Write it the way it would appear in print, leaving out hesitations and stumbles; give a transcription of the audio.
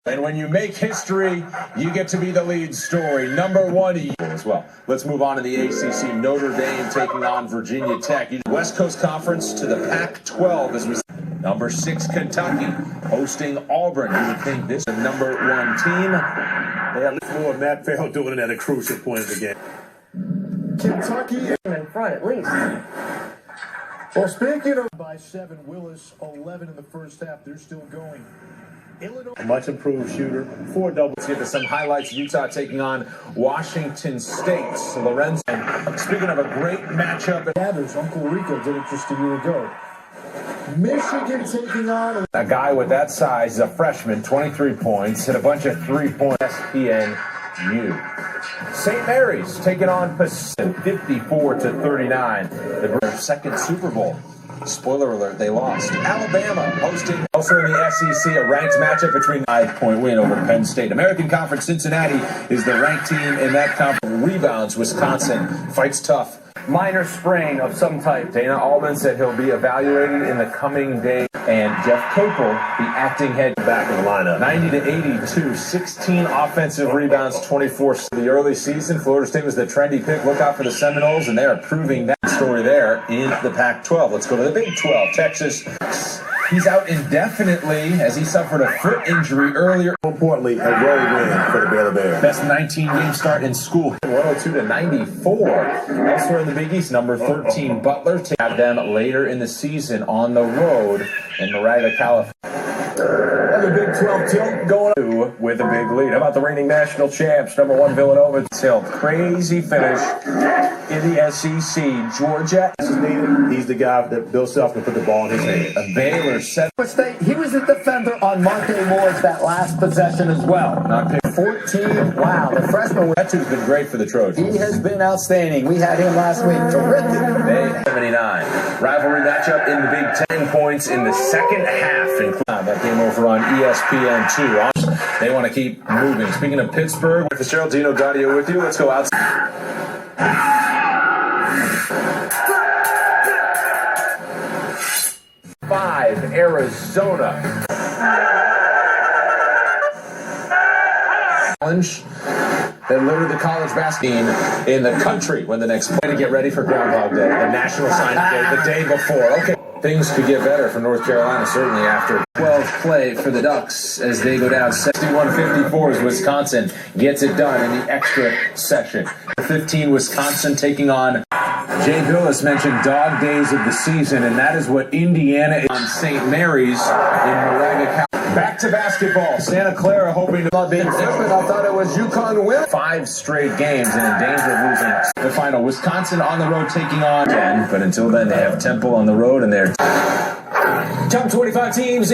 And when you make history, you get to be the lead story. Number 1 as well. Let's move on to the ACC. Notre Dame taking on Virginia Tech. West Coast Conference to the Pac-12 as we see. Number 6 Kentucky hosting Auburn. You would think this is the number 1 team. They have more Matt Farrell doing it at a crucial point of the game. Kentucky in front at least. Well, speaking of by 7, Willis 11 in the first half. They're still going. Illinois. A much improved shooter. 4 doubles. Let's get to some highlights. Utah taking on Washington State. So Lorenzo. Speaking of a great matchup. Gathers. Uncle Rico did it just a year ago. Michigan taking on a guy with that size, a freshman, 23 points, hit a bunch of 3-point ESPN U. St. Mary's taking on Pacific 54-39. The second Super Bowl. Spoiler alert, they lost. Alabama hosting also in the SEC, a ranked matchup between 5-point win over Penn State. American Conference Cincinnati is the ranked team in that conference. Rebounds, Wisconsin fights tough. Minor sprain of some type. Dana Altman said he'll be evaluated in the coming days. And Jeff Capel, the acting head, back in the lineup. 90-82, 16 offensive rebounds, 24 the early season. Florida State was the trendy pick. Look out for the Seminoles, and they are proving that story there in the Pac-12. Let's go to the Big 12. Texas. He's out indefinitely as he suffered a foot injury earlier. More importantly, a road win for the Baylor Bears. Best 19-game start in school. 102-94. Elsewhere in the Big East, number 13 Butler to have them later in the season on the road in Moraga, California. and the Big 12 tilt going with a big lead. How about the reigning national champs, number 1 Villanova tilt? Crazy finish in the SEC. Georgia. This is needed. He's the guy that Bill Self can put the ball in his hand. A Baylor set. State, he was the defender on Monte Moore's that last possession as well. Not picked. 14. Wow, the freshman. That two's been great for the Trojans. He has been outstanding. We had him last week. Terrific. May 79. Rivalry matchup in the Big 10 points in the second half. That game over on ESPN 2. They want to keep moving. Speaking of Pittsburgh, with the Geraldino Daudio with you, let's go outside. 5, Arizona. Challenge that literally the college basketball team in the country when the next play to get ready for Groundhog Day, the National Signing Day, the day before. Okay, things could get better for North Carolina, certainly after 12 play for the Ducks as they go down 61-54 as Wisconsin gets it done in the extra session. 15, Wisconsin taking on. Jay Billis mentioned dog days of the season, and that is what Indiana is on St. Mary's in Moraga, California. Back to basketball. Santa Clara hoping to not being different. I thought it was UConn win. 5 straight games and in danger of losing the final. Wisconsin on the road taking on 10, but until then they have Temple on the road and they're top 25 teams.